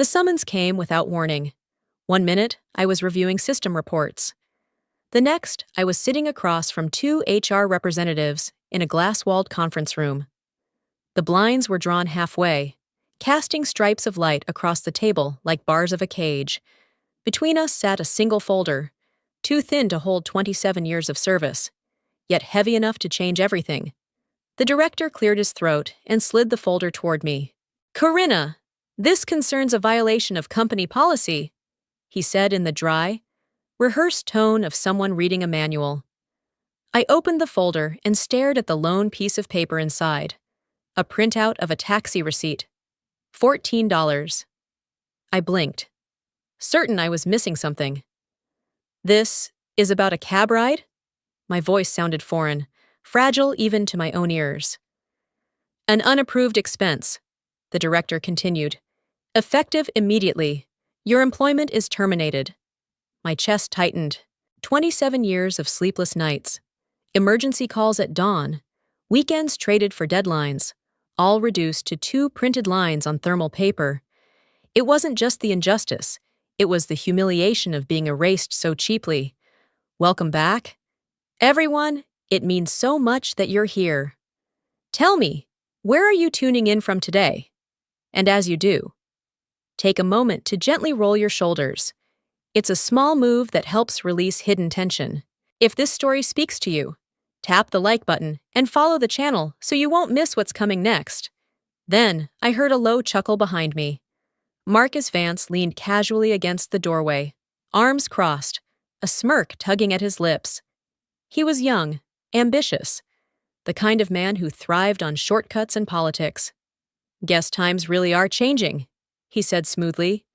The summons came without warning. 1 minute, I was reviewing system reports. The next, I was sitting across from 2 HR representatives in a glass-walled conference room. The blinds were drawn halfway, casting stripes of light across the table like bars of a cage. Between us sat a single folder, too thin to hold 27 years of service, yet heavy enough to change everything. The director cleared his throat and slid the folder toward me. "Corinna, this concerns a violation of company policy," he said in the dry, rehearsed tone of someone reading a manual. I opened the folder and stared at the lone piece of paper inside, a printout of a taxi receipt. $14. I blinked, certain I was missing something. "This is about a cab ride?" My voice sounded foreign, fragile even to my own ears. "An unapproved expense," the director continued. "Effective immediately. Your employment is terminated." My chest tightened. 27 years of sleepless nights. Emergency calls at dawn. Weekends traded for deadlines, all reduced to 2 printed lines on thermal paper. It wasn't just the injustice, it was the humiliation of being erased so cheaply. "Welcome back. Everyone, it means so much that you're here. Tell me, where are you tuning in from today?" And as you do, take a moment to gently roll your shoulders. It's a small move that helps release hidden tension. If this story speaks to you, tap the like button and follow the channel so you won't miss what's coming next. Then, I heard a low chuckle behind me. Marcus Vance leaned casually against the doorway, arms crossed, a smirk tugging at his lips. He was young, ambitious, the kind of man who thrived on shortcuts and politics. "Guess times really are changing," he said smoothly.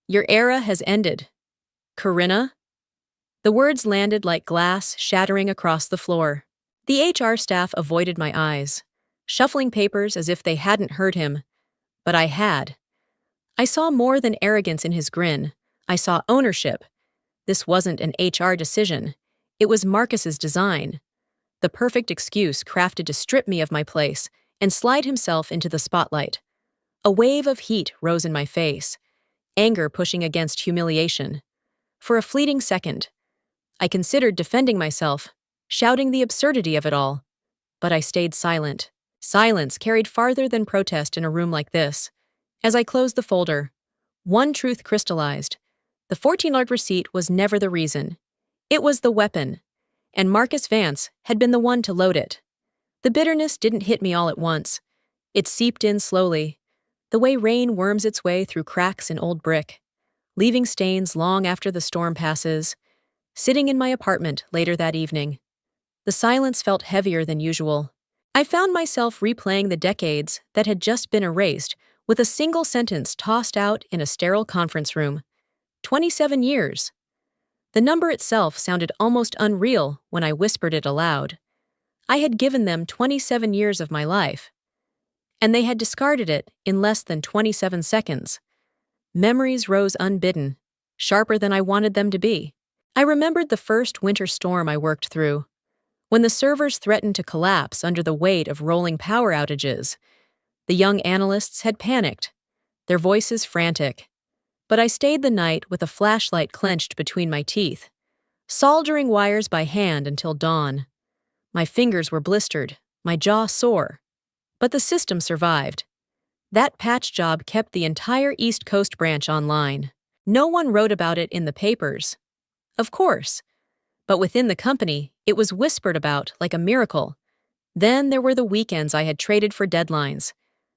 "Your era has ended. Corinna?" The words landed like glass shattering across the floor. The HR staff avoided my eyes, shuffling papers as if they hadn't heard him. But I had. I saw more than arrogance in his grin. I saw ownership. This wasn't an HR decision. It was Marcus's design. The perfect excuse crafted to strip me of my place and slide himself into the spotlight. A wave of heat rose in my face, anger pushing against humiliation. For a fleeting second, I considered defending myself, shouting the absurdity of it all. But I stayed silent. Silence carried farther than protest in a room like this. As I closed the folder, one truth crystallized. The $14 receipt was never the reason. It was the weapon, and Marcus Vance had been the one to load it. The bitterness didn't hit me all at once. It seeped in slowly, the way rain worms its way through cracks in old brick, leaving stains long after the storm passes. Sitting in my apartment later that evening, the silence felt heavier than usual. I found myself replaying the decades that had just been erased with a single sentence tossed out in a sterile conference room. 27 years. The number itself sounded almost unreal when I whispered it aloud. I had given them 27 years of my life, and they had discarded it in less than 27 seconds. Memories rose unbidden, sharper than I wanted them to be. I remembered the first winter storm I worked through, when the servers threatened to collapse under the weight of rolling power outages. The young analysts had panicked, their voices frantic. But I stayed the night with a flashlight clenched between my teeth, soldering wires by hand until dawn. My fingers were blistered, my jaw sore. But the system survived. That patch job kept the entire East Coast branch online. No one wrote about it in the papers. Of course. But within the company, it was whispered about like a miracle. Then there were the weekends I had traded for deadlines,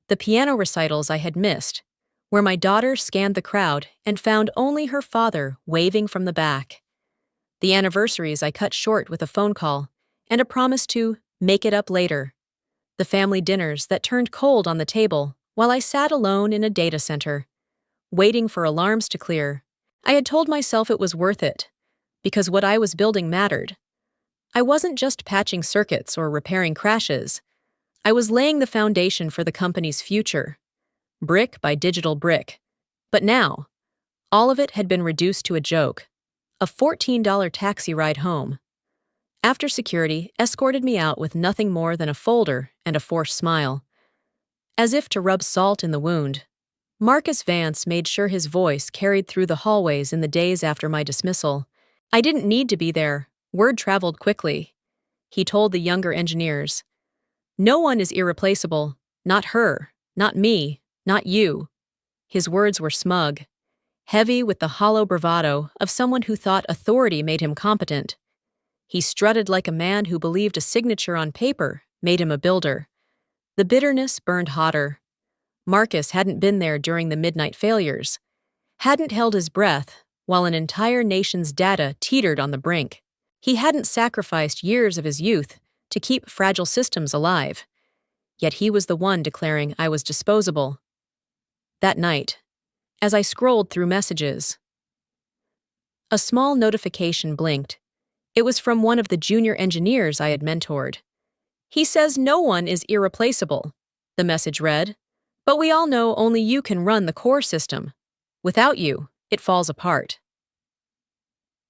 the piano recitals I had missed, where my daughter scanned the crowd and found only her father waving from the back. The anniversaries I cut short with a phone call and a promise to make it up later. The family dinners that turned cold on the table while I sat alone in a data center, waiting for alarms to clear. I had told myself it was worth it, because what I was building mattered. I wasn't just patching circuits or repairing crashes. I was laying the foundation for the company's future, brick by digital brick. But now, all of it had been reduced to a joke, a $14 taxi ride home. After security escorted me out with nothing more than a folder and a forced smile. As if to rub salt in the wound, Marcus Vance made sure his voice carried through the hallways in the days after my dismissal. I didn't need to be there. Word traveled quickly. He told the younger engineers, "No one is irreplaceable. Not her, not me, not you." His words were smug, heavy with the hollow bravado of someone who thought authority made him competent. He strutted like a man who believed a signature on paper made him a builder. The bitterness burned hotter. Marcus hadn't been there during the midnight failures, hadn't held his breath while an entire nation's data teetered on the brink. He hadn't sacrificed years of his youth to keep fragile systems alive. Yet he was the one declaring I was disposable. That night, as I scrolled through messages, a small notification blinked. It was from one of the junior engineers I had mentored. "He says no one is irreplaceable," the message read, "but we all know only you can run the core system. Without you, it falls apart."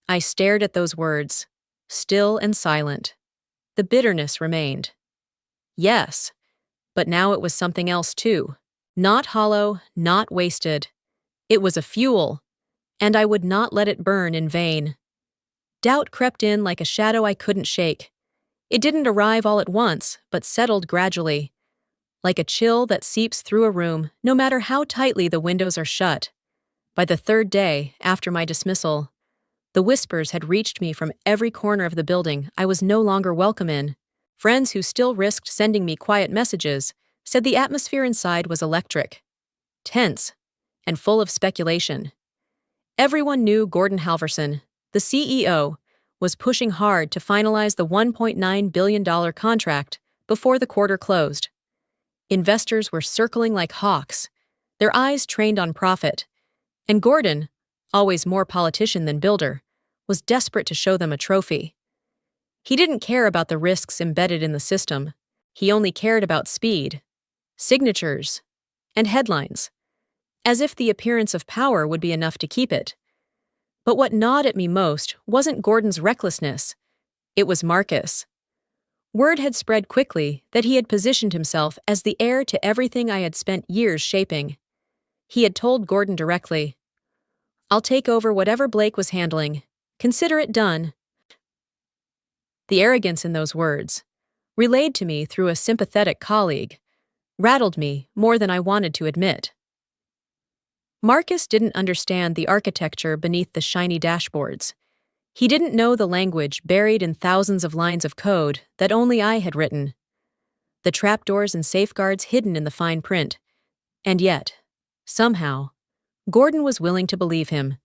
I stared at those words, still and silent. The bitterness remained. Yes, but now it was something else too. Not hollow, not wasted. It was a fuel, and I would not let it burn in vain. Doubt crept in like a shadow I couldn't shake. It didn't arrive all at once, but settled gradually, like a chill that seeps through a room no matter how tightly the windows are shut. By the third day, after my dismissal, the whispers had reached me from every corner of the building I was no longer welcome in. Friends who still risked sending me quiet messages said the atmosphere inside was electric, tense, and full of speculation. Everyone knew Gordon Halverson, the CEO, was pushing hard to finalize the $1.9 billion contract before the quarter closed. Investors were circling like hawks, their eyes trained on profit, and Gordon, always more politician than builder, was desperate to show them a trophy. He didn't care about the risks embedded in the system. He only cared about speed, signatures, and headlines, as if the appearance of power would be enough to keep it. But what gnawed at me most wasn't Gordon's recklessness. It was Marcus. Word had spread quickly that he had positioned himself as the heir to everything I had spent years shaping. He had told Gordon directly, "I'll take over whatever Blake was handling. Consider it done." The arrogance in those words, relayed to me through a sympathetic colleague, rattled me more than I wanted to admit. Marcus didn't understand the architecture beneath the shiny dashboards. He didn't know the language buried in thousands of lines of code that only I had written, the trapdoors and safeguards hidden in the fine print. And yet, somehow, Gordon was willing to believe him,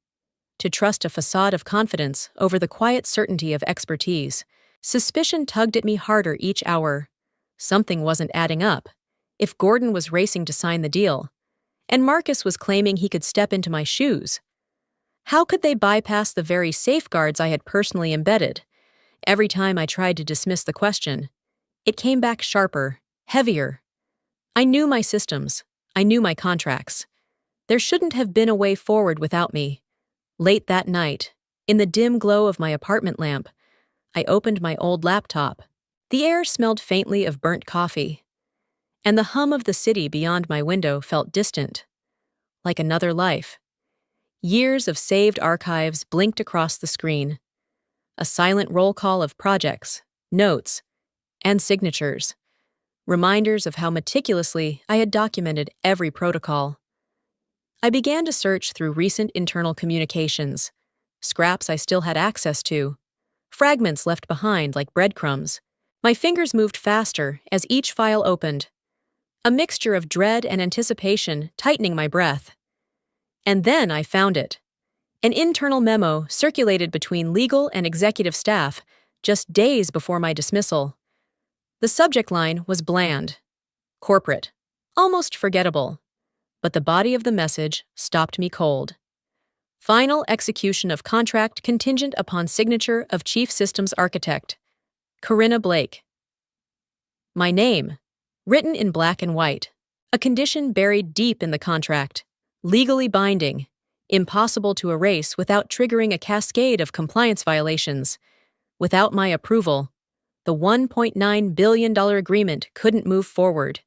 to trust a facade of confidence over the quiet certainty of expertise. Suspicion tugged at me harder each hour. Something wasn't adding up. If Gordon was racing to sign the deal, and Marcus was claiming he could step into my shoes, how could they bypass the very safeguards I had personally embedded? Every time I tried to dismiss the question, it came back sharper, heavier. I knew my systems. I knew my contracts. There shouldn't have been a way forward without me. Late that night, in the dim glow of my apartment lamp, I opened my old laptop. The air smelled faintly of burnt coffee, and the hum of the city beyond my window felt distant, like another life. Years of saved archives blinked across the screen, a silent roll call of projects, notes, and signatures, reminders of how meticulously I had documented every protocol. I began to search through recent internal communications, scraps I still had access to, fragments left behind like breadcrumbs. My fingers moved faster as each file opened, a mixture of dread and anticipation tightening my breath. And then I found it. An internal memo circulated between legal and executive staff just days before my dismissal. The subject line was bland, corporate, almost forgettable, but the body of the message stopped me cold. Final execution of contract contingent upon signature of Chief Systems Architect, Corinna Blake. My name, written in black and white, a condition buried deep in the contract, legally binding, impossible to erase without triggering a cascade of compliance violations. Without my approval, the $1.9 billion agreement couldn't move forward.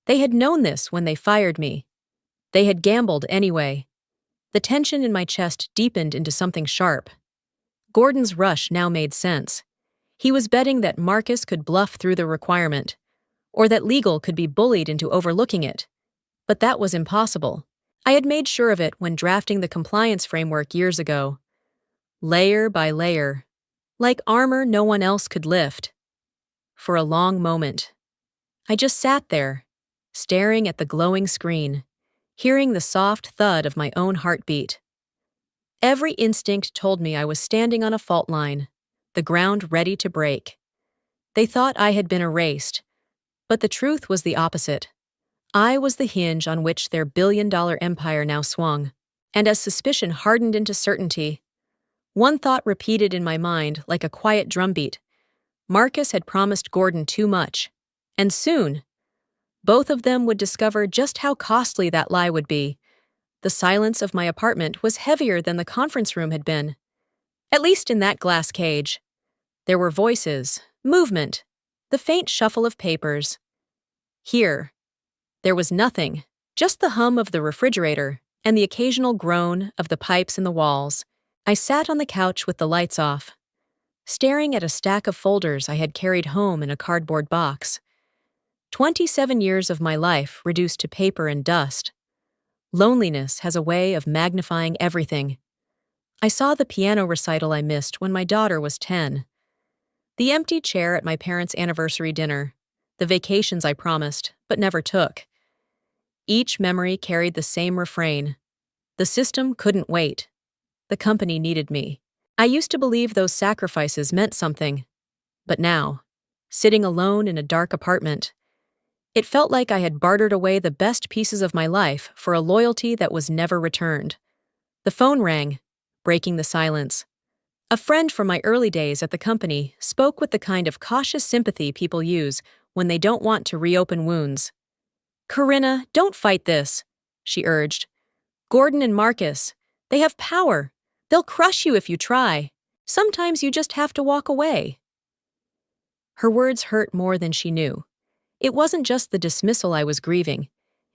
They had known this when they fired me. They had gambled anyway. The tension in my chest deepened into something sharp. Gordon's rush now made sense. He was betting that Marcus could bluff through the requirement, or that legal could be bullied into overlooking it. But that was impossible. I had made sure of it when drafting the compliance framework years ago. Layer by layer, like armor no one else could lift. For a long moment, I just sat there, staring at the glowing screen, hearing the soft thud of my own heartbeat. Every instinct told me I was standing on a fault line, the ground ready to break. They thought I had been erased, but the truth was the opposite. I was the hinge on which their billion-dollar empire now swung. And as suspicion hardened into certainty, one thought repeated in my mind like a quiet drumbeat. Marcus had promised Gordon too much, and soon, both of them would discover just how costly that lie would be. The silence of my apartment was heavier than the conference room had been. At least in that glass cage. There were voices, movement, the faint shuffle of papers. Here, there was nothing, just the hum of the refrigerator and the occasional groan of the pipes in the walls. I sat on the couch with the lights off, staring at a stack of folders I had carried home in a cardboard box. 27 years of my life reduced to paper and dust. Loneliness has a way of magnifying everything. I saw the piano recital I missed when my daughter was 10. The empty chair at my parents' anniversary dinner. The vacations I promised, but never took. Each memory carried the same refrain. The system couldn't wait. The company needed me. I used to believe those sacrifices meant something. But now, sitting alone in a dark apartment, it felt like I had bartered away the best pieces of my life for a loyalty that was never returned. The phone rang, breaking the silence. A friend from my early days at the company spoke with the kind of cautious sympathy people use when they don't want to reopen wounds. "Corinna, don't fight this," she urged. "Gordon and Marcus, they have power. They'll crush you if you try. Sometimes you just have to walk away." Her words hurt more than she knew. It wasn't just the dismissal I was grieving.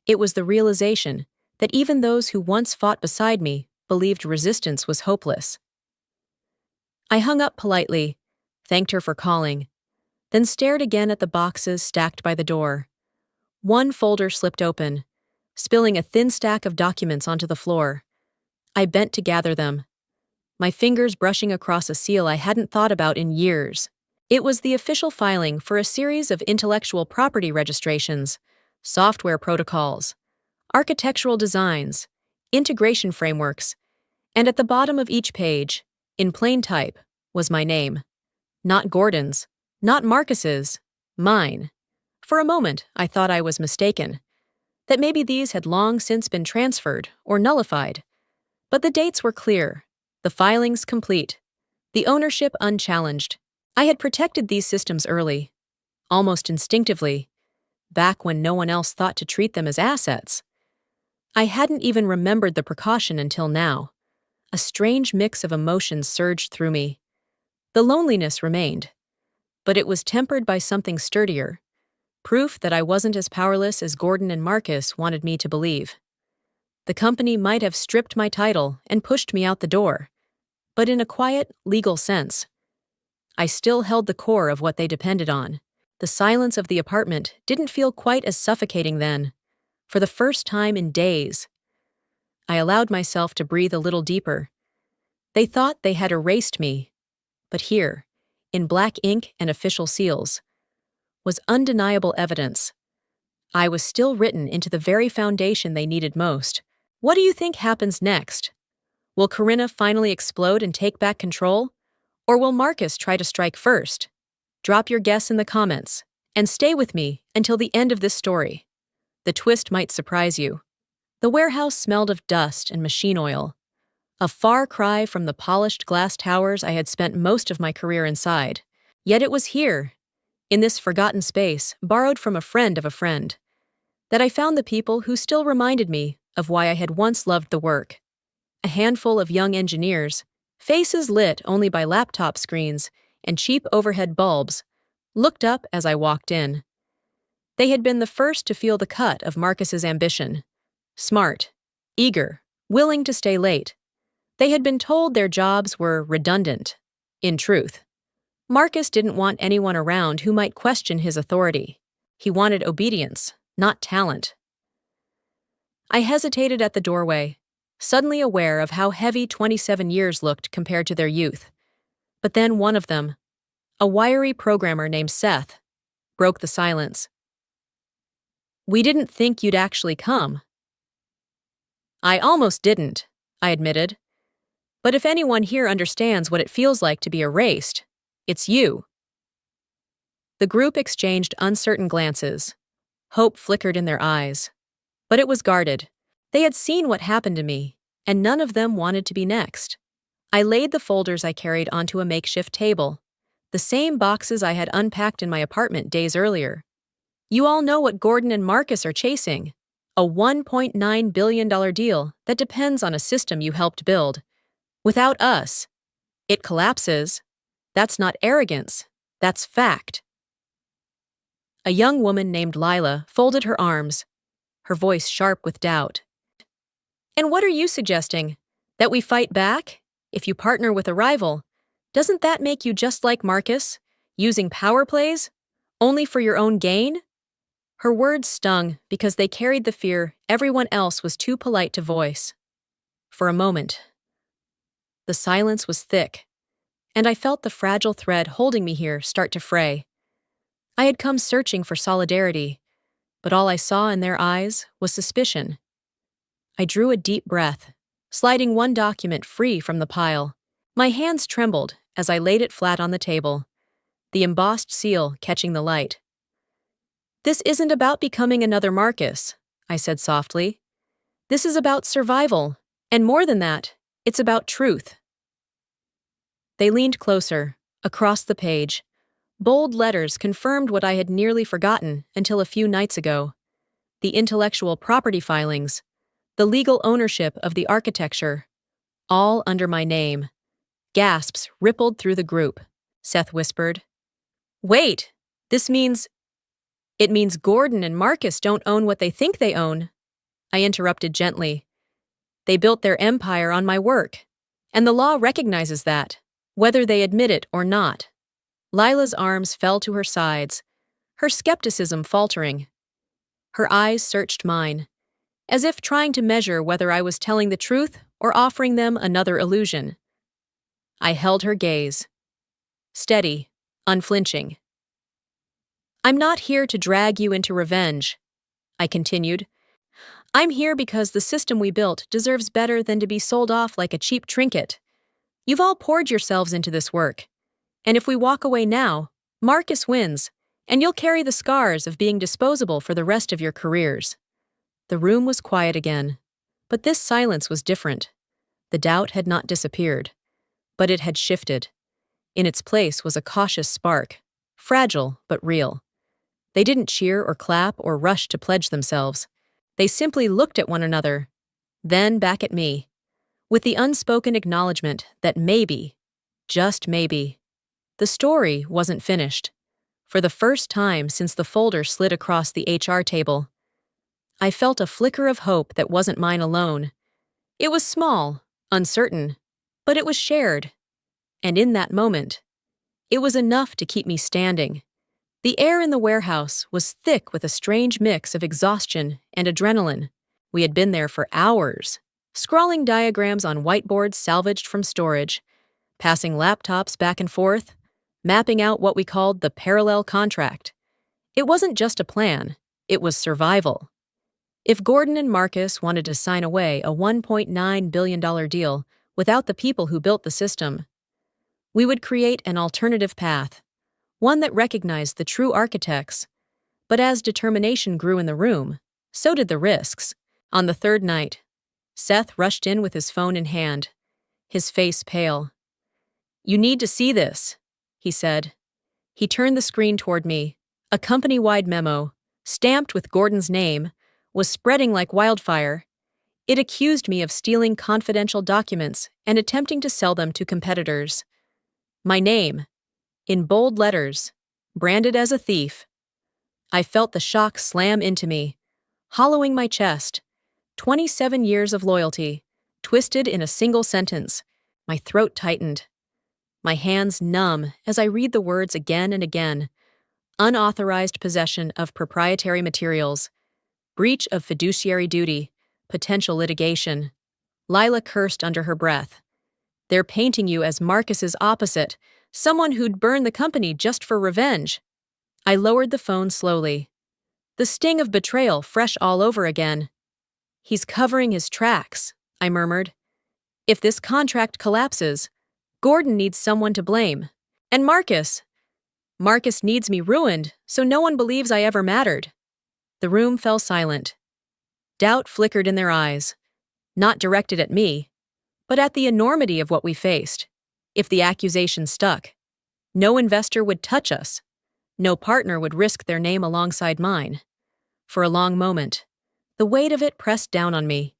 It was the realization that even those who once fought beside me believed resistance was hopeless. I hung up politely, thanked her for calling, then stared again at the boxes stacked by the door. One folder slipped open, spilling a thin stack of documents onto the floor. I bent to gather them, my fingers brushing across a seal I hadn't thought about in years. It was the official filing for a series of intellectual property registrations, software protocols, architectural designs, integration frameworks, and at the bottom of each page, in plain type, was my name. Not Gordon's, not Marcus's, mine. For a moment, I thought I was mistaken, that maybe these had long since been transferred or nullified. But the dates were clear, the filings complete, the ownership unchallenged. I had protected these systems early, almost instinctively, back when no one else thought to treat them as assets. I hadn't even remembered the precaution until now. A strange mix of emotions surged through me. The loneliness remained, but it was tempered by something sturdier, proof that I wasn't as powerless as Gordon and Marcus wanted me to believe. The company might have stripped my title and pushed me out the door, but in a quiet, legal sense. I still held the core of what they depended on. The silence of the apartment didn't feel quite as suffocating then. For the first time in days, I allowed myself to breathe a little deeper. They thought they had erased me, but here, in black ink and official seals, was undeniable evidence. I was still written into the very foundation they needed most. What do you think happens next? Will Corinna finally explode and take back control? Or will Marcus try to strike first? Drop your guess in the comments, and stay with me until the end of this story. The twist might surprise you. The warehouse smelled of dust and machine oil, a far cry from the polished glass towers I had spent most of my career inside. Yet it was here, in this forgotten space, borrowed from a friend of a friend, that I found the people who still reminded me of why I had once loved the work. A handful of young engineers, faces lit only by laptop screens and cheap overhead bulbs, looked up as I walked in. They had been the first to feel the cut of Marcus's ambition, Smart, eager, willing to stay late. They had been told their jobs were redundant. In truth, Marcus didn't want anyone around who might question his authority. He wanted obedience, not talent. I hesitated at the doorway, suddenly aware of how heavy 27 years looked compared to their youth. But then one of them, a wiry programmer named Seth, broke the silence. "We didn't think you'd actually come." "I almost didn't," I admitted. "But if anyone here understands what it feels like to be erased, it's you." The group exchanged uncertain glances. Hope flickered in their eyes. But it was guarded. They had seen what happened to me, and none of them wanted to be next. I laid the folders I carried onto a makeshift table, the same boxes I had unpacked in my apartment days earlier. "You all know what Gordon and Marcus are chasing. A $1.9 billion deal that depends on a system you helped build. Without us, it collapses. That's not arrogance. That's fact." A young woman named Lila folded her arms, her voice sharp with doubt. "And what are you suggesting? That we fight back? If you partner with a rival, doesn't that make you just like Marcus, using power plays? Only for your own gain?" Her words stung because they carried the fear everyone else was too polite to voice. For a moment, the silence was thick, and I felt the fragile thread holding me here start to fray. I had come searching for solidarity, but all I saw in their eyes was suspicion. I drew a deep breath, sliding one document free from the pile. My hands trembled as I laid it flat on the table, the embossed seal catching the light. "This isn't about becoming another Marcus," I said softly. "This is about survival, and more than that, it's about truth." They leaned closer, across the page. Bold letters confirmed what I had nearly forgotten until a few nights ago. The intellectual property filings, the legal ownership of the architecture, all under my name. Gasps rippled through the group. Seth whispered, "Wait, this means..." "It means Gordon and Marcus don't own what they think they own," I interrupted gently. "They built their empire on my work, and the law recognizes that, whether they admit it or not." Lila's arms fell to her sides, her skepticism faltering. Her eyes searched mine, as if trying to measure whether I was telling the truth or offering them another illusion. I held her gaze, steady, unflinching. "I'm not here to drag you into revenge," I continued. "I'm here because the system we built deserves better than to be sold off like a cheap trinket. You've all poured yourselves into this work, and if we walk away now, Marcus wins, and you'll carry the scars of being disposable for the rest of your careers." The room was quiet again, but this silence was different. The doubt had not disappeared, but it had shifted. In its place was a cautious spark, fragile but real. They didn't cheer or clap or rush to pledge themselves. They simply looked at one another, then back at me, with the unspoken acknowledgement that maybe, just maybe, the story wasn't finished. For the first time since the folder slid across the HR table, I felt a flicker of hope that wasn't mine alone. It was small, uncertain, but it was shared. And in that moment, it was enough to keep me standing. The air in the warehouse was thick with a strange mix of exhaustion and adrenaline. We had been there for hours, scrawling diagrams on whiteboards salvaged from storage, passing laptops back and forth, mapping out what we called the parallel contract. It wasn't just a plan, it was survival. If Gordon and Marcus wanted to sign away a $1.9 billion deal without the people who built the system, we would create an alternative path, one that recognized the true architects. But as determination grew in the room, so did the risks. On the third night, Seth rushed in with his phone in hand, his face pale. "You need to see this," he said. He turned the screen toward me. A company-wide memo, stamped with Gordon's name, was spreading like wildfire. It accused me of stealing confidential documents and attempting to sell them to competitors. My name, in bold letters, branded as a thief. I felt the shock slam into me, hollowing my chest. 27 years of loyalty, twisted in a single sentence. My throat tightened. My hands numb as I read the words again and again. Unauthorized possession of proprietary materials. Breach of fiduciary duty. Potential litigation. Lila cursed under her breath. They're painting you as Marcus's opposite, someone who'd burn the company just for revenge. I lowered the phone slowly. The sting of betrayal fresh all over again. He's covering his tracks, I murmured. If this contract collapses, Gordon needs someone to blame. And Marcus needs me ruined, so no one believes I ever mattered. The room fell silent. Doubt flickered in their eyes, not directed at me, but at the enormity of what we faced. If the accusation stuck, no investor would touch us. No partner would risk their name alongside mine. For a long moment, the weight of it pressed down on me.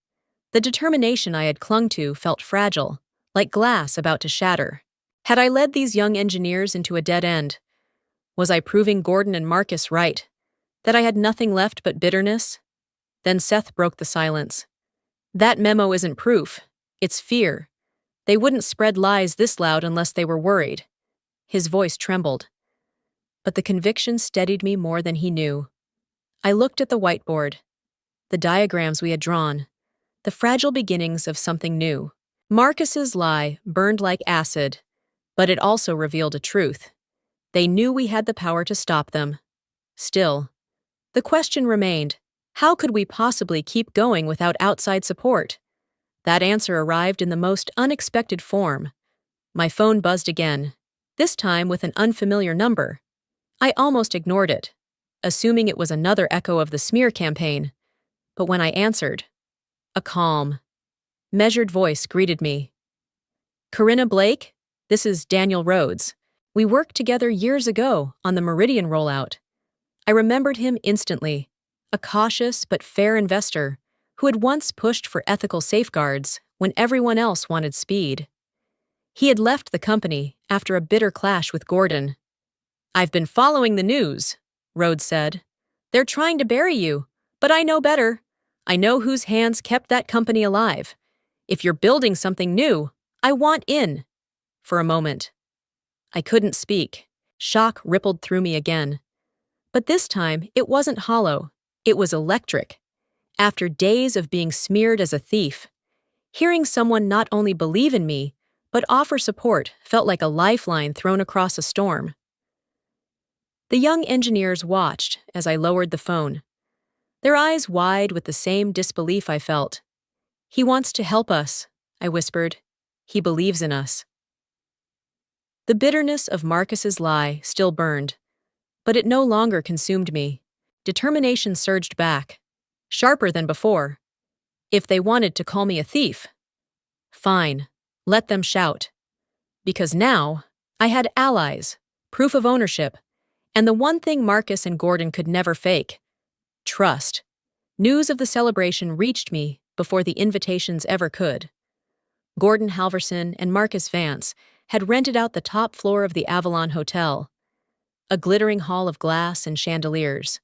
The determination I had clung to felt fragile, like glass about to shatter. Had I led these young engineers into a dead end? Was I proving Gordon and Marcus right? That I had nothing left but bitterness? Then Seth broke the silence. That memo isn't proof. It's fear. They wouldn't spread lies this loud unless they were worried. His voice trembled. But the conviction steadied me more than he knew. I looked at the whiteboard, the diagrams we had drawn, the fragile beginnings of something new. Marcus's lie burned like acid, but it also revealed a truth. They knew we had the power to stop them. Still, the question remained, how could we possibly keep going without outside support? That answer arrived in the most unexpected form. My phone buzzed again, this time with an unfamiliar number. I almost ignored it, assuming it was another echo of the smear campaign. But when I answered, a calm, measured voice greeted me. Corinna Blake, this is Daniel Rhodes. We worked together years ago on the Meridian rollout. I remembered him instantly, a cautious but fair investor who had once pushed for ethical safeguards when everyone else wanted speed. He had left the company after a bitter clash with Gordon. I've been following the news, Rhodes said. They're trying to bury you, but I know better. I know whose hands kept that company alive. If you're building something new, I want in. For a moment, I couldn't speak. Shock rippled through me again. But this time, it wasn't hollow. It was electric. After days of being smeared as a thief, hearing someone not only believe in me, but offer support felt like a lifeline thrown across a storm. The young engineers watched as I lowered the phone, their eyes wide with the same disbelief I felt. He wants to help us, I whispered. He believes in us. The bitterness of Marcus's lie still burned, but it no longer consumed me. Determination surged back, sharper than before. If they wanted to call me a thief, fine, let them shout. Because now, I had allies, proof of ownership, and the one thing Marcus and Gordon could never fake: trust. News of the celebration reached me before the invitations ever could. Gordon Halverson and Marcus Vance had rented out the top floor of the Avalon Hotel, a glittering hall of glass and chandeliers,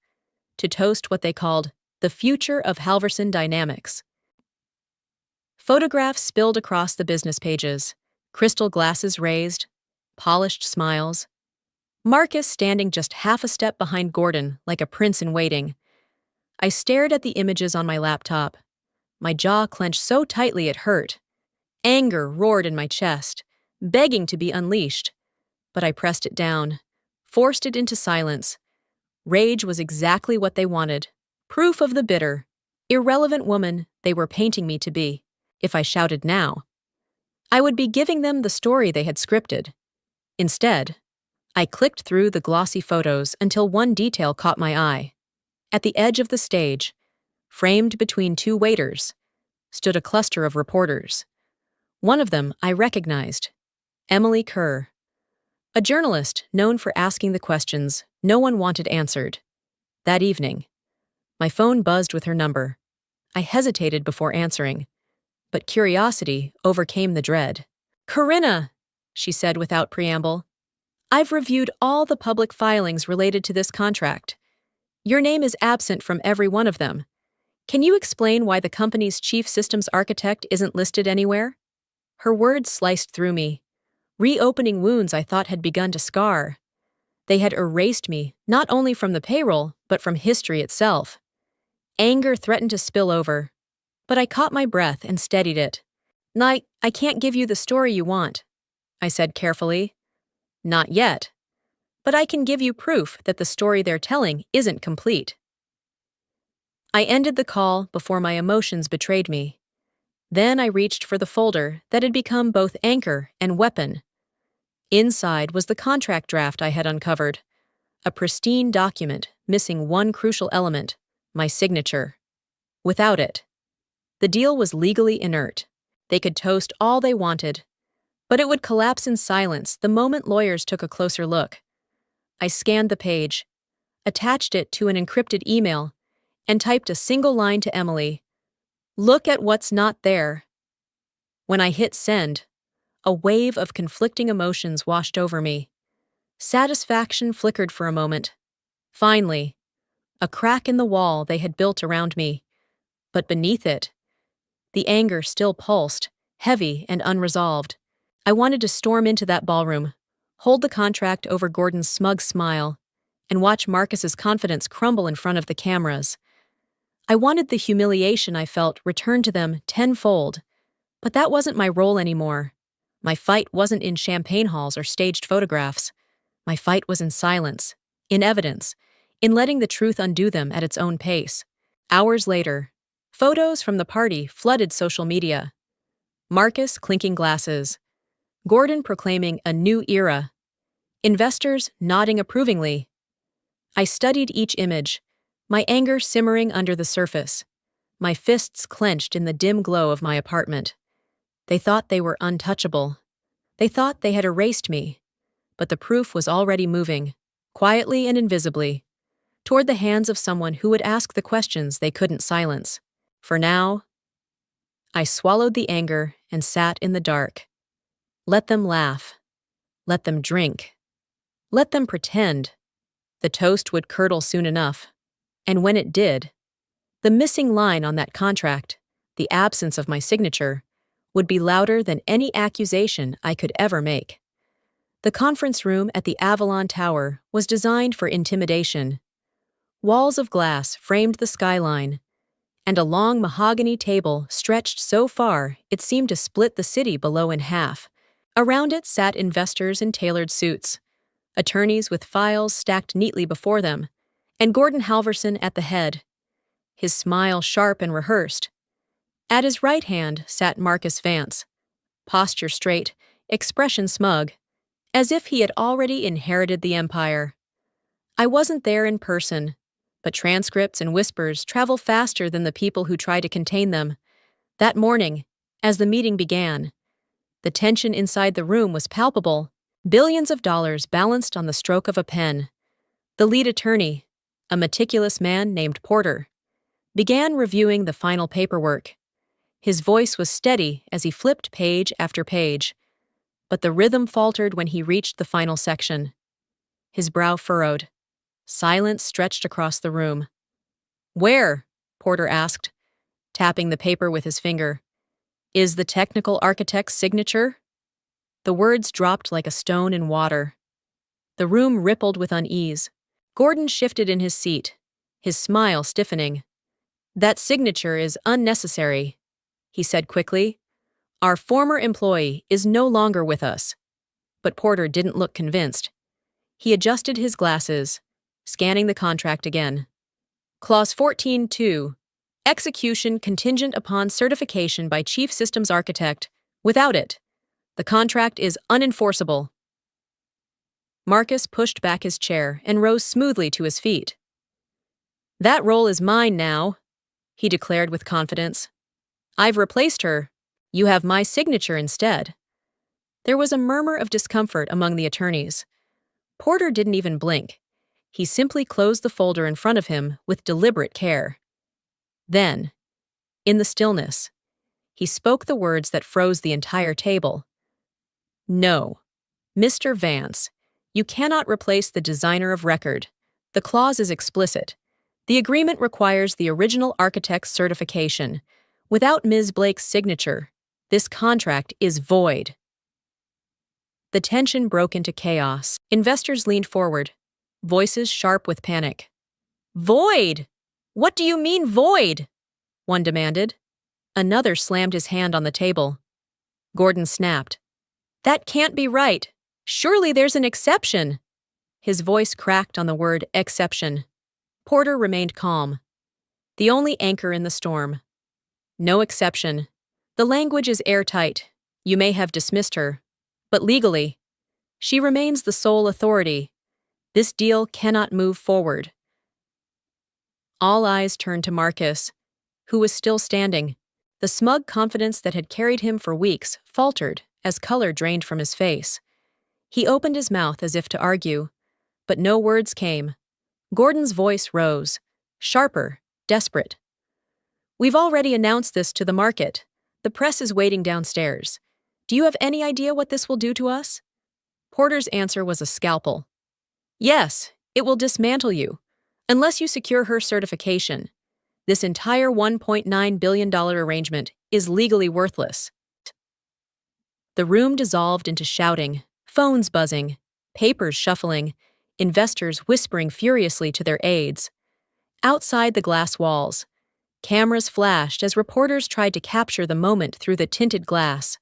to toast what they called the future of Halverson dynamics. Photographs spilled across the business pages, crystal glasses raised, polished smiles. Marcus standing just half a step behind Gordon like a prince in waiting. I stared at the images on my laptop. My jaw clenched so tightly it hurt. Anger roared in my chest, begging to be unleashed. But I pressed it down, forced it into silence. Rage was exactly what they wanted. Proof of the bitter, irrelevant woman they were painting me to be. If I shouted now, I would be giving them the story they had scripted. Instead, I clicked through the glossy photos until one detail caught my eye. At the edge of the stage, framed between two waiters, stood a cluster of reporters. One of them I recognized, Emily Kerr, a journalist known for asking the questions no one wanted answered. That evening, my phone buzzed with her number. I hesitated before answering, but curiosity overcame the dread. Corinna, she said without preamble, I've reviewed all the public filings related to this contract. Your name is absent from every one of them. Can you explain why the company's chief systems architect isn't listed anywhere? Her words sliced through me, reopening wounds I thought had begun to scar. They had erased me, not only from the payroll, but from history itself. Anger threatened to spill over, but I caught my breath and steadied it. I can't give you the story you want," I said carefully. "Not yet. But I can give you proof that the story they're telling isn't complete." I ended the call before my emotions betrayed me. Then I reached for the folder that had become both anchor and weapon. Inside was the contract draft I had uncovered, a pristine document missing one crucial element, my signature. Without it, the deal was legally inert. They could toast all they wanted, but it would collapse in silence the moment lawyers took a closer look. I scanned the page, attached it to an encrypted email, and typed a single line to Emily. "Look at what's not there." When I hit send, a wave of conflicting emotions washed over me. Satisfaction flickered for a moment. Finally, a crack in the wall they had built around me. But beneath it, the anger still pulsed, heavy and unresolved. I wanted to storm into that ballroom, hold the contract over Gordon's smug smile, and watch Marcus's confidence crumble in front of the cameras. I wanted the humiliation I felt returned to them tenfold, but that wasn't my role anymore. My fight wasn't in champagne halls or staged photographs. My fight was in silence, in evidence, in letting the truth undo them at its own pace. Hours later, photos from the party flooded social media. Marcus clinking glasses, Gordon proclaiming a new era, investors nodding approvingly. I studied each image, my anger simmering under the surface, my fists clenched in the dim glow of my apartment. They thought they were untouchable. They thought they had erased me. But the proof was already moving, quietly and invisibly, toward the hands of someone who would ask the questions they couldn't silence. For now, I swallowed the anger and sat in the dark. Let them laugh. Let them drink. Let them pretend. The toast would curdle soon enough. And when it did, the missing line on that contract, the absence of my signature, would be louder than any accusation I could ever make. The conference room at the Avalon Tower was designed for intimidation. Walls of glass framed the skyline, and a long mahogany table stretched so far it seemed to split the city below in half. Around it sat investors in tailored suits, attorneys with files stacked neatly before them, and Gordon Halverson at the head, his smile sharp and rehearsed. At his right hand sat Marcus Vance, posture straight, expression smug, as if he had already inherited the empire. I wasn't there in person, but transcripts and whispers travel faster than the people who try to contain them. That morning, as the meeting began, the tension inside the room was palpable, billions of dollars balanced on the stroke of a pen. The lead attorney, a meticulous man named Porter, began reviewing the final paperwork. His voice was steady as he flipped page after page, but the rhythm faltered when he reached the final section. His brow furrowed. Silence stretched across the room. "Where?" Porter asked, tapping the paper with his finger. "Is the technical architect's signature?" The words dropped like a stone in water. The room rippled with unease. Gordon shifted in his seat, his smile stiffening. "That signature is unnecessary," he said quickly. "Our former employee is no longer with us." But Porter didn't look convinced. He adjusted his glasses, scanning the contract again. Clause 14.2. Execution contingent upon certification by Chief Systems Architect. Without it, the contract is unenforceable. Marcus pushed back his chair and rose smoothly to his feet. "That role is mine now," he declared with confidence. "I've replaced her. You have my signature instead." There was a murmur of discomfort among the attorneys. Porter didn't even blink. He simply closed the folder in front of him with deliberate care. Then, in the stillness, he spoke the words that froze the entire table. "No, Mr. Vance, you cannot replace the designer of record. The clause is explicit. The agreement requires the original architect's certification. Without Ms. Blake's signature, this contract is void. The tension broke into chaos. Investors leaned forward, voices sharp with panic. Void! What do you mean, void? One demanded. Another slammed his hand on the table. Gordon snapped. That can't be right. Surely there's an exception. His voice cracked on the word exception. Porter remained calm. The only anchor in the storm. No exception. The language is airtight. You may have dismissed her. But legally, she remains the sole authority. This deal cannot move forward. All eyes turned to Marcus, who was still standing. The smug confidence that had carried him for weeks faltered as color drained from his face. He opened his mouth as if to argue, but no words came. Gordon's voice rose, sharper, desperate. We've already announced this to the market. The press is waiting downstairs. Do you have any idea what this will do to us? Porter's answer was a scalpel. Yes, it will dismantle you, unless you secure her certification. This entire $1.9 billion arrangement is legally worthless. The room dissolved into shouting, phones buzzing, papers shuffling, investors whispering furiously to their aides. Outside the glass walls, cameras flashed as reporters tried to capture the moment through the tinted glass.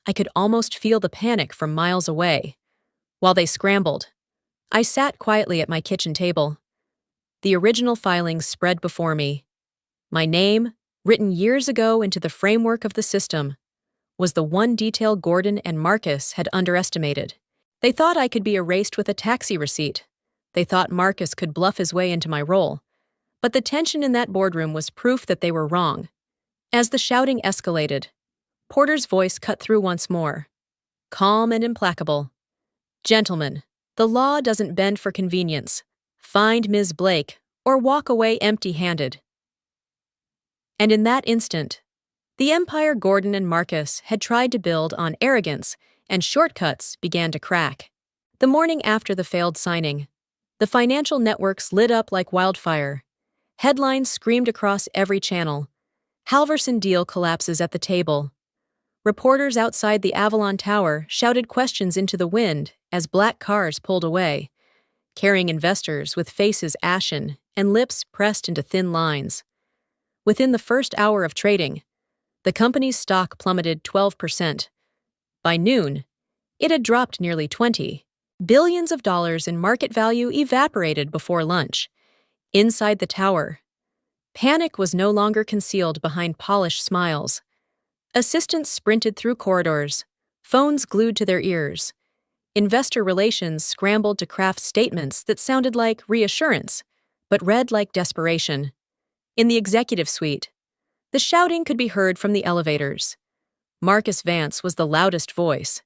I could almost feel the panic from miles away. While they scrambled, I sat quietly at my kitchen table. The original filings spread before me. My name, written years ago into the framework of the system, was the one detail Gordon and Marcus had underestimated. They thought I could be erased with a taxi receipt. They thought Marcus could bluff his way into my role. But the tension in that boardroom was proof that they were wrong. As the shouting escalated, Porter's voice cut through once more, calm and implacable. Gentlemen, the law doesn't bend for convenience. Find Ms. Blake, or walk away empty-handed. And in that instant, the empire Gordon and Marcus had tried to build on arrogance and shortcuts began to crack. The morning after the failed signing, the financial networks lit up like wildfire. Headlines screamed across every channel. Halverson deal collapses at the table. Reporters outside the Avalon Tower shouted questions into the wind as black cars pulled away, carrying investors with faces ashen and lips pressed into thin lines. Within the first hour of trading, the company's stock plummeted 12%. By noon, it had dropped nearly 20%. Billions of dollars in market value evaporated before lunch. Inside the tower, panic was no longer concealed behind polished smiles. Assistants sprinted through corridors, phones glued to their ears. Investor relations scrambled to craft statements that sounded like reassurance, but read like desperation. In the executive suite, the shouting could be heard from the elevators. Marcus Vance was the loudest voice.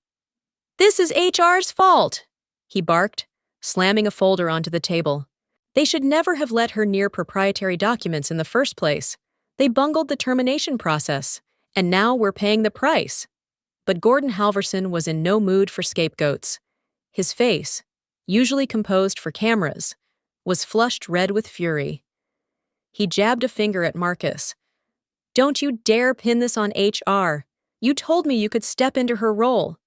"This is HR's fault," he barked, slamming a folder onto the table. They should never have let her near proprietary documents in the first place. They bungled the termination process, and now we're paying the price. But Gordon Halverson was in no mood for scapegoats. His face, usually composed for cameras, was flushed red with fury. He jabbed a finger at Marcus. "Don't you dare pin this on HR. You told me you could step into her role.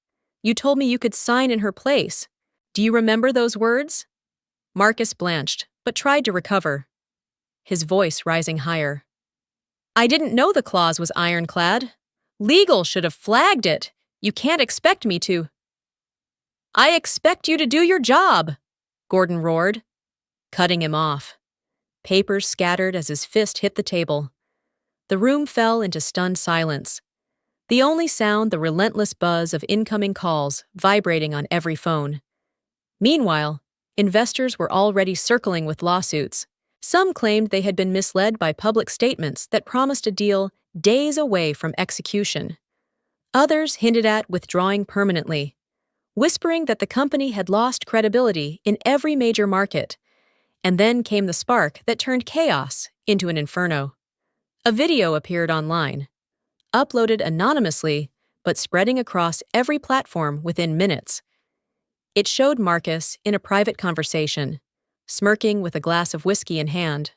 You told me you could sign in her place. Do you remember those words?" Marcus blanched, but tried to recover, his voice rising higher. "I didn't know the clause was ironclad. Legal should have flagged it. You can't expect me to." "I expect you to do your job," Gordon roared, cutting him off. Papers scattered as his fist hit the table. The room fell into stunned silence. The only sound the relentless buzz of incoming calls vibrating on every phone. Meanwhile, investors were already circling with lawsuits. Some claimed they had been misled by public statements that promised a deal days away from execution. Others hinted at withdrawing permanently, whispering that the company had lost credibility in every major market. And then came the spark that turned chaos into an inferno. A video appeared online, uploaded anonymously, but spreading across every platform within minutes. It showed Marcus in a private conversation, smirking with a glass of whiskey in hand.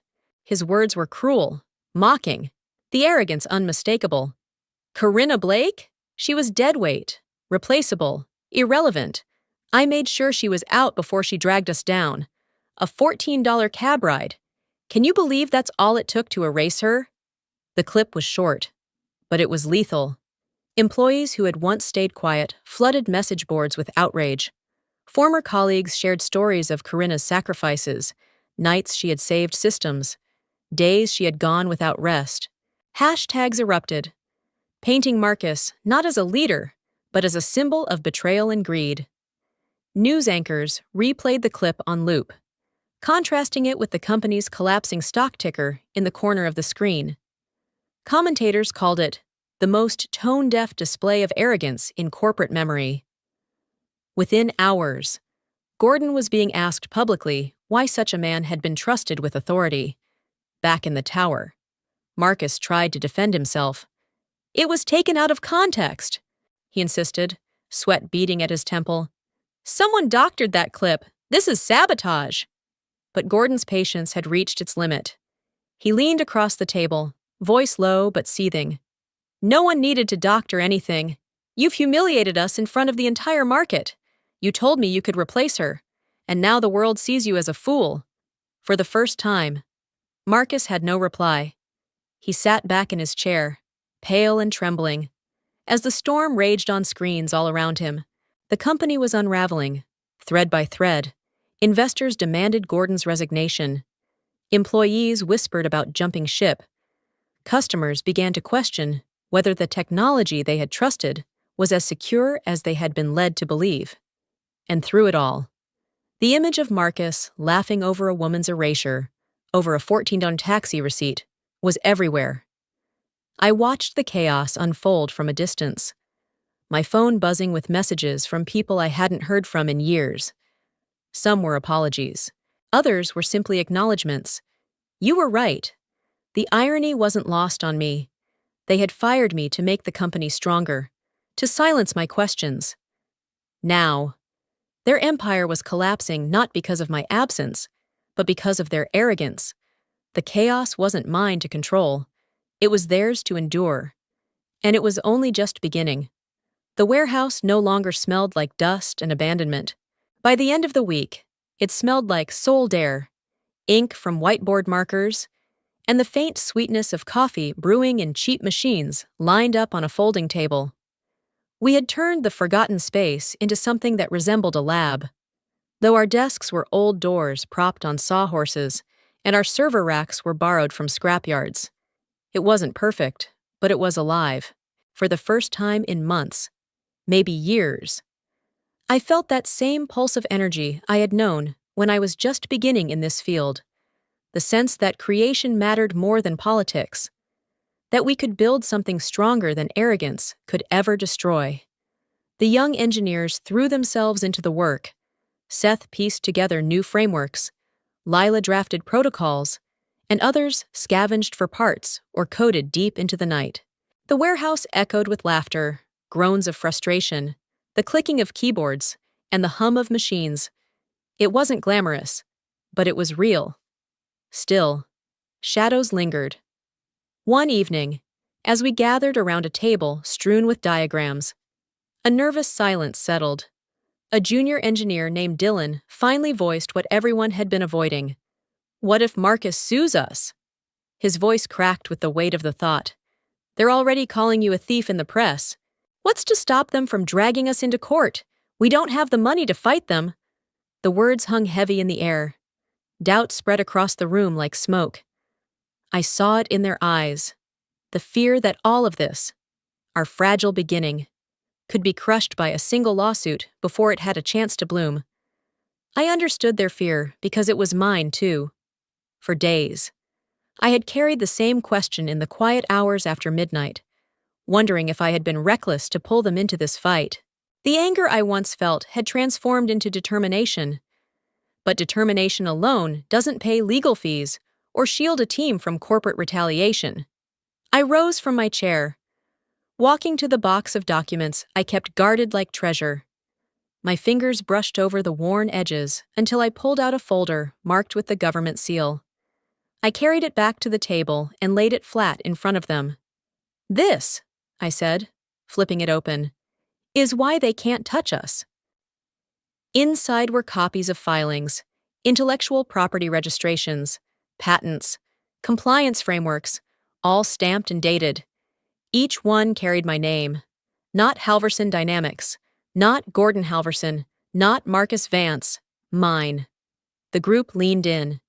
His words were cruel, mocking, the arrogance unmistakable. Corinna Blake? She was deadweight, replaceable, irrelevant. I made sure she was out before she dragged us down. A $14 cab ride. Can you believe that's all it took to erase her? The clip was short, but it was lethal. Employees who had once stayed quiet flooded message boards with outrage. Former colleagues shared stories of Corinna's sacrifices, nights she had saved systems, days she had gone without rest. Hashtags erupted, painting Marcus not as a leader, but as a symbol of betrayal and greed. News anchors replayed the clip on loop, contrasting it with the company's collapsing stock ticker in the corner of the screen. Commentators called it the most tone-deaf display of arrogance in corporate memory. Within hours, Gordon was being asked publicly why such a man had been trusted with authority. Back in the tower, Marcus tried to defend himself. "It was taken out of context," he insisted, sweat beading at his temple. "Someone doctored that clip. This is sabotage." But Gordon's patience had reached its limit. He leaned across the table, voice low but seething. "No one needed to doctor anything. You've humiliated us in front of the entire market. You told me you could replace her, and now the world sees you as a fool." For the first time, Marcus had no reply. He sat back in his chair, pale and trembling. As the storm raged on screens all around him, the company was unraveling, thread by thread. Investors demanded Gordon's resignation. Employees whispered about jumping ship. Customers began to question whether the technology they had trusted was as secure as they had been led to believe. And through it all, the image of Marcus laughing over a woman's erasure, over a $14 taxi receipt, was everywhere. I watched the chaos unfold from a distance, my phone buzzing with messages from people I hadn't heard from in years. Some were apologies. Others were simply acknowledgments. "You were right." The irony wasn't lost on me. They had fired me to make the company stronger, to silence my questions. Now, their empire was collapsing not because of my absence, but because of their arrogance. The chaos wasn't mine to control. It was theirs to endure. And it was only just beginning. The warehouse no longer smelled like dust and abandonment. By the end of the week, it smelled like sold air, ink from whiteboard markers, and the faint sweetness of coffee brewing in cheap machines lined up on a folding table. We had turned the forgotten space into something that resembled a lab. Though our desks were old doors propped on sawhorses, and our server racks were borrowed from scrapyards. It wasn't perfect, but it was alive. For the first time in months, maybe years. I felt that same pulse of energy I had known when I was just beginning in this field. The sense that creation mattered more than politics. That we could build something stronger than arrogance could ever destroy. The young engineers threw themselves into the work. Seth pieced together new frameworks. Lila drafted protocols, and others scavenged for parts or coded deep into the night. The warehouse echoed with laughter, groans of frustration, the clicking of keyboards, and the hum of machines. It wasn't glamorous, but it was real. Still, shadows lingered. One evening, as we gathered around a table strewn with diagrams, a nervous silence settled. A junior engineer named Dylan finally voiced what everyone had been avoiding. "What if Marcus sues us?" His voice cracked with the weight of the thought. "They're already calling you a thief in the press. What's to stop them from dragging us into court? We don't have the money to fight them." The words hung heavy in the air. Doubt spread across the room like smoke. I saw it in their eyes. The fear that all of this, our fragile beginning, could be crushed by a single lawsuit before it had a chance to bloom. I understood their fear because it was mine too. For days, I had carried the same question in the quiet hours after midnight, wondering if I had been reckless to pull them into this fight. The anger I once felt had transformed into determination. But determination alone doesn't pay legal fees or shield a team from corporate retaliation. I rose from my chair. Walking to the box of documents I kept guarded like treasure. My fingers brushed over the worn edges until I pulled out a folder marked with the government seal. I carried it back to the table and laid it flat in front of them. This, I said, flipping it open, is why they can't touch us. Inside were copies of filings, intellectual property registrations, patents, compliance frameworks, all stamped and dated. Each one carried my name. Not Halverson Dynamics, not Gordon Halverson, not Marcus Vance, mine. The group leaned in,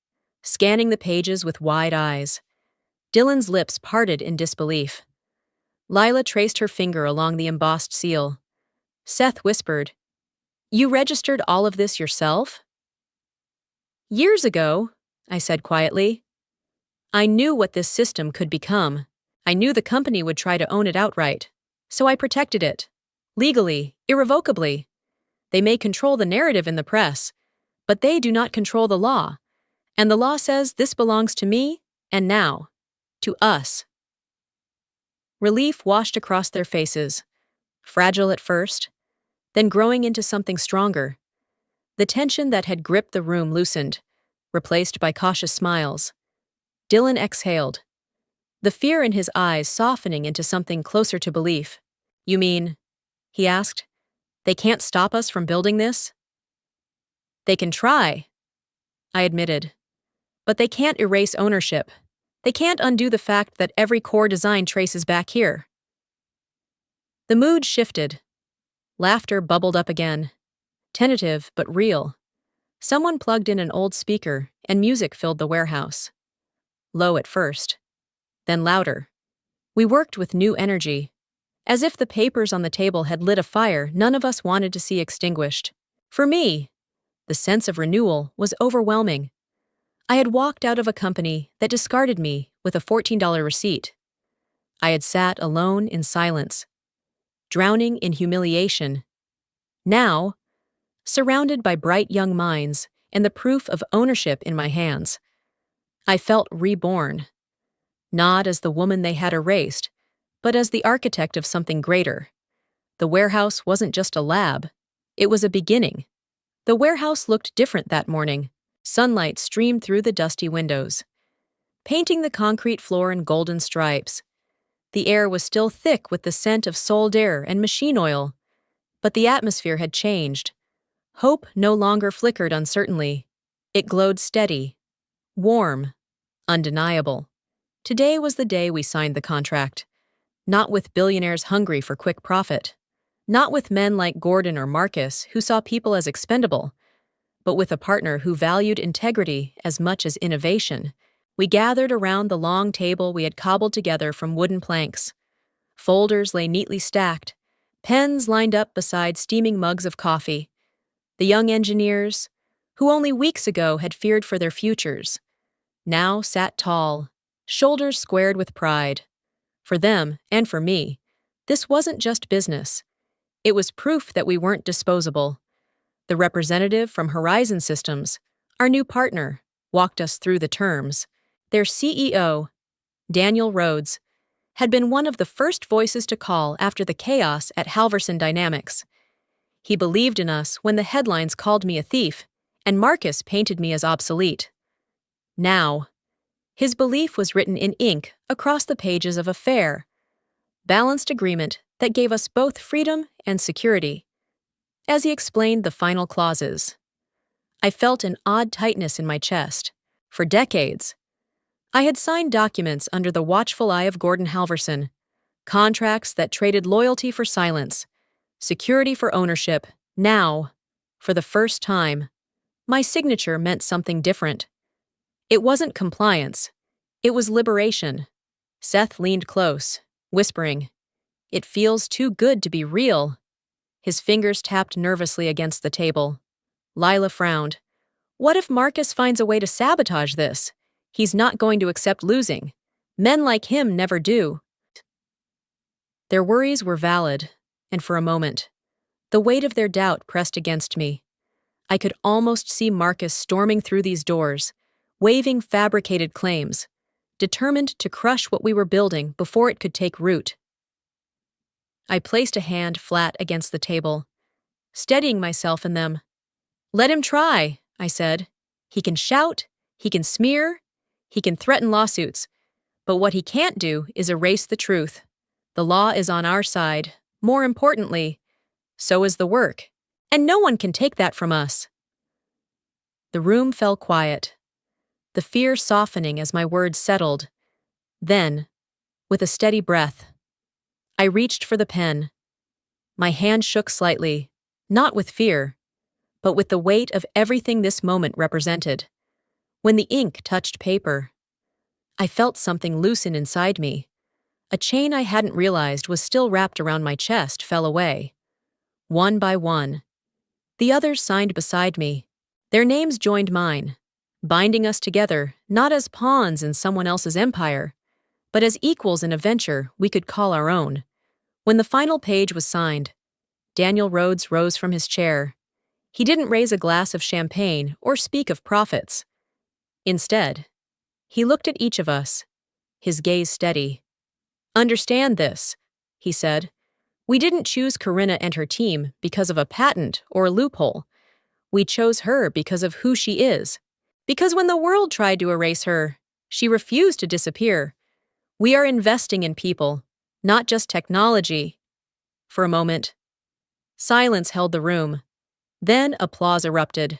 scanning the pages with wide eyes. Dylan's lips parted in disbelief. Lila traced her finger along the embossed seal. Seth whispered, "You registered all of this yourself?" "Years ago," I said quietly. "I knew what this system could become. I knew the company would try to own it outright. So I protected it. Legally, irrevocably. They may control the narrative in the press, but they do not control the law. And the law says this belongs to me, and now, to us." Relief washed across their faces, fragile at first, then growing into something stronger. The tension that had gripped the room loosened, replaced by cautious smiles. Dylan exhaled, the fear in his eyes softening into something closer to belief. "You mean," he asked, "they can't stop us from building this?" "They can try," I admitted. "But they can't erase ownership. They can't undo the fact that every core design traces back here." The mood shifted. Laughter bubbled up again. Tentative but real. Someone plugged in an old speaker, and music filled the warehouse. Low at first, then louder. We worked with new energy. As if the papers on the table had lit a fire none of us wanted to see extinguished. For me, the sense of renewal was overwhelming. I had walked out of a company that discarded me with a $14 receipt. I had sat alone in silence, drowning in humiliation. Now, surrounded by bright young minds and the proof of ownership in my hands, I felt reborn. Not as the woman they had erased, but as the architect of something greater. The warehouse wasn't just a lab. It was a beginning. The warehouse looked different that morning. Sunlight streamed through the dusty windows, painting the concrete floor in golden stripes. The air was still thick with the scent of sold air and machine oil, but the atmosphere had changed. Hope no longer flickered uncertainly. It glowed steady, warm, undeniable. Today was the day we signed the contract. Not with billionaires hungry for quick profit. Not with men like Gordon or Marcus who saw people as expendable, but with a partner who valued integrity as much as innovation. We gathered around the long table we had cobbled together from wooden planks. Folders lay neatly stacked, pens lined up beside steaming mugs of coffee. The young engineers, who only weeks ago had feared for their futures, now sat tall, shoulders squared with pride. For them, and for me, this wasn't just business. It was proof that we weren't disposable. The representative from Horizon Systems, our new partner, walked us through the terms. Their CEO, Daniel Rhodes, had been one of the first voices to call after the chaos at Halverson Dynamics. He believed in us when the headlines called me a thief, and Marcus painted me as obsolete. Now, his belief was written in ink across the pages of a fair, balanced agreement that gave us both freedom and security. As he explained the final clauses, I felt an odd tightness in my chest. For decades, I had signed documents under the watchful eye of Gordon Halverson, contracts that traded loyalty for silence, security for ownership. Now, for the first time, my signature meant something different. It wasn't compliance. It was liberation. Seth leaned close, whispering, "It feels too good to be real." His fingers tapped nervously against the table. Lila frowned. "What if Marcus finds a way to sabotage this? He's not going to accept losing. Men like him never do." Their worries were valid, and for a moment, the weight of their doubt pressed against me. I could almost see Marcus storming through these doors, waving fabricated claims, determined to crush what we were building before it could take root. I placed a hand flat against the table, steadying myself in them. "Let him try," I said. "He can shout, he can smear, He can threaten lawsuits, but what he can't do is erase the truth. The law is on our side. More importantly, so is the work. And no one can take that from us. The room fell quiet, the fear softening as my words settled. Then, with a steady breath, I reached for the pen. My hand shook slightly, not with fear, but with the weight of everything this moment represented. When the ink touched paper, I felt something loosen inside me. A chain I hadn't realized was still wrapped around my chest fell away. One by one, the others signed beside me. Their names joined mine, binding us together not as pawns in someone else's empire, but as equals in a venture we could call our own. When the final page was signed, Daniel Rhodes rose from his chair. He didn't raise a glass of champagne or speak of profits. Instead, he looked at each of us, his gaze steady. "Understand this," he said. "We didn't choose Corinna and her team because of a patent or a loophole. We chose her because of who she is. Because when the world tried to erase her, she refused to disappear. We are investing in people, not just technology." For a moment, silence held the room. Then applause erupted.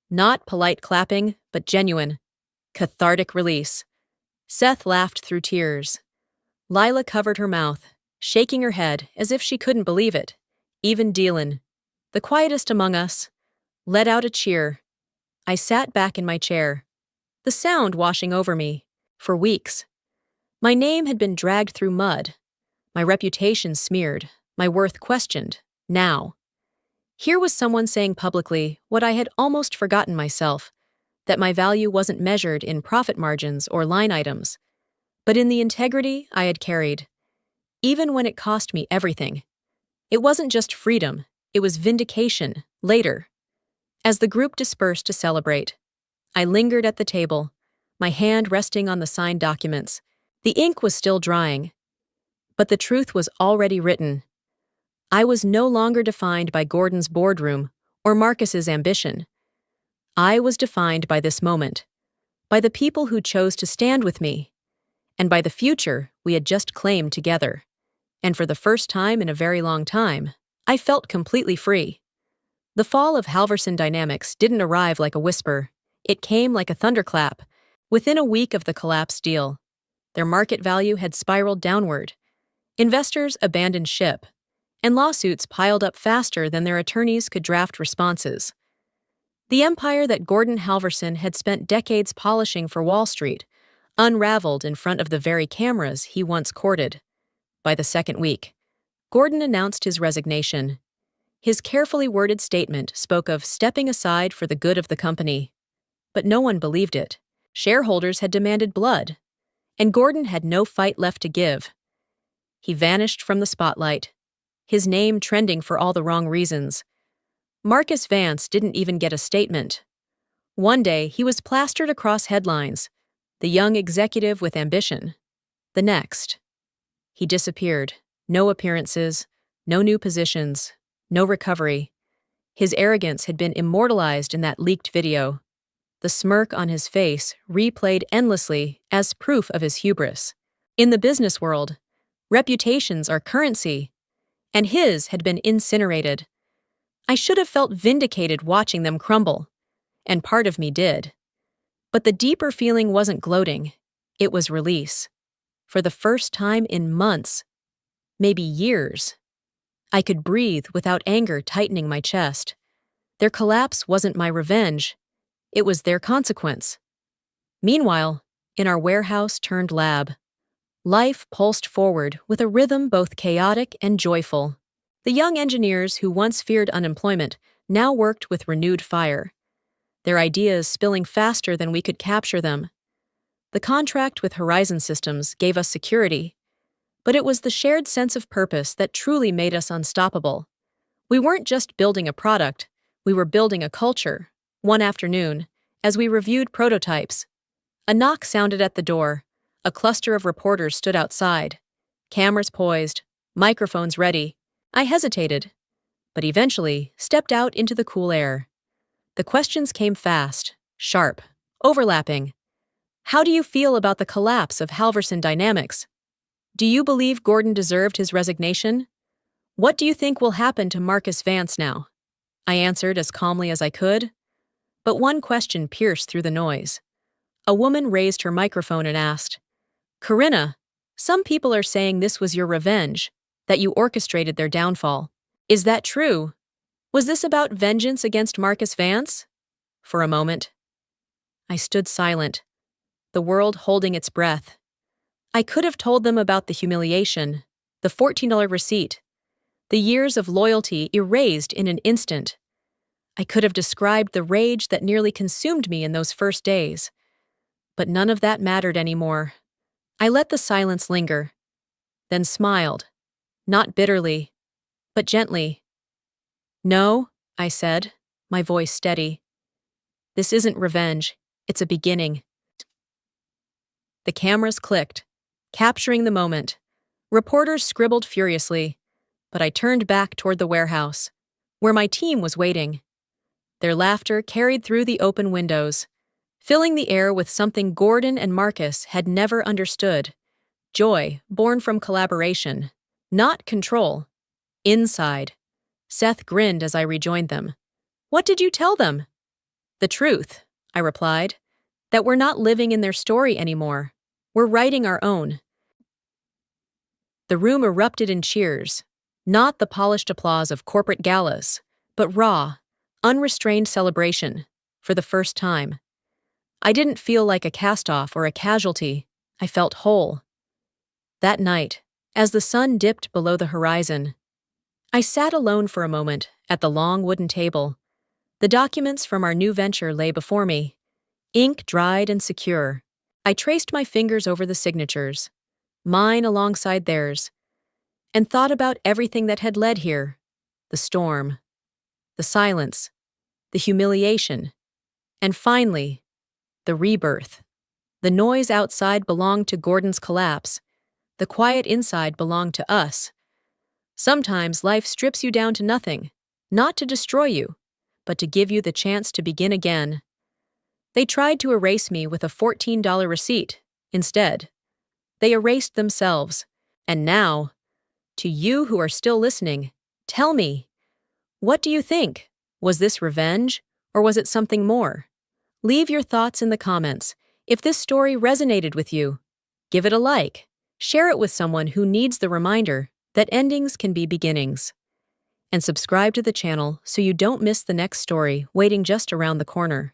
Not polite clapping, but genuine, cathartic release. Seth laughed through tears. Lila covered her mouth, shaking her head as if she couldn't believe it. Even Dylan, the quietest among us, let out a cheer. I sat back in my chair, the sound washing over me. For weeks, my name had been dragged through mud, my reputation smeared, my worth questioned. Now, here was someone saying publicly what I had almost forgotten myself, that my value wasn't measured in profit margins or line items, but in the integrity I had carried, even when it cost me everything. It wasn't just freedom, it was vindication, later. As the group dispersed to celebrate, I lingered at the table, my hand resting on the signed documents. The ink was still drying, but the truth was already written. I was no longer defined by Gordon's boardroom or Marcus's ambition. I was defined by this moment, by the people who chose to stand with me, and by the future we had just claimed together. And for the first time in a very long time, I felt completely free. The fall of Halverson Dynamics didn't arrive like a whisper. It came like a thunderclap. Within a week of the collapsed deal, their market value had spiraled downward. Investors abandoned ship, and lawsuits piled up faster than their attorneys could draft responses. The empire that Gordon Halverson had spent decades polishing for Wall Street unraveled in front of the very cameras he once courted. By the second week, Gordon announced his resignation. His carefully worded statement spoke of stepping aside for the good of the company. But no one believed it. Shareholders had demanded blood, and Gordon had no fight left to give. He vanished from the spotlight, his name trending for all the wrong reasons. Marcus Vance didn't even get a statement. One day, he was plastered across headlines, the young executive with ambition. The next, he disappeared. No appearances, no new positions, no recovery. His arrogance had been immortalized in that leaked video. The smirk on his face replayed endlessly as proof of his hubris. In the business world, reputations are currency, and his had been incinerated. I should have felt vindicated watching them crumble, and part of me did. But the deeper feeling wasn't gloating, it was release. For the first time in months, maybe years, I could breathe without anger tightening my chest. Their collapse wasn't my revenge, it was their consequence. Meanwhile, in our warehouse-turned-lab, life pulsed forward with a rhythm both chaotic and joyful. The young engineers who once feared unemployment now worked with renewed fire, their ideas spilling faster than we could capture them. The contract with Horizon Systems gave us security, but it was the shared sense of purpose that truly made us unstoppable. We weren't just building a product, we were building a culture. One afternoon, as we reviewed prototypes, a knock sounded at the door. A cluster of reporters stood outside, cameras poised, microphones ready. I hesitated, but eventually stepped out into the cool air. The questions came fast, sharp, overlapping. How do you feel about the collapse of Halverson Dynamics? Do you believe Gordon deserved his resignation? What do you think will happen to Marcus Vance now? I answered as calmly as I could, but one question pierced through the noise. A woman raised her microphone and asked, "Corinna, some people are saying this was your revenge, that you orchestrated their downfall. Is that true? Was this about vengeance against Marcus Vance?" For a moment, I stood silent, the world holding its breath. I could have told them about the humiliation, the $14 receipt, the years of loyalty erased in an instant. I could have described the rage that nearly consumed me in those first days. But none of that mattered anymore. I let the silence linger, then smiled, not bitterly, but gently. "No," I said, my voice steady. "This isn't revenge, it's a beginning." The cameras clicked, capturing the moment. Reporters scribbled furiously, but I turned back toward the warehouse, where my team was waiting. Their laughter carried through the open windows, filling the air with something Gordon and Marcus had never understood. Joy born from collaboration, not control. Inside, Seth grinned as I rejoined them. "What did you tell them?" "The truth," I replied, "that we're not living in their story anymore. We're writing our own." The room erupted in cheers, not the polished applause of corporate galas, but raw, unrestrained celebration, for the first time. I didn't feel like a cast-off or a casualty. I felt whole. That night, as the sun dipped below the horizon, I sat alone for a moment at the long wooden table. The documents from our new venture lay before me, ink dried and secure. I traced my fingers over the signatures, mine alongside theirs, and thought about everything that had led here: the storm, the silence, the humiliation, and finally, the rebirth. The noise outside belonged to Gordon's collapse. The quiet inside belonged to us. Sometimes life strips you down to nothing, not to destroy you, but to give you the chance to begin again. They tried to erase me with a $14 receipt. Instead, they erased themselves. And now, to you who are still listening, tell me, what do you think? Was this revenge, or was it something more? Leave your thoughts in the comments. If this story resonated with you, give it a like. Share it with someone who needs the reminder that endings can be beginnings. And subscribe to the channel so you don't miss the next story waiting just around the corner.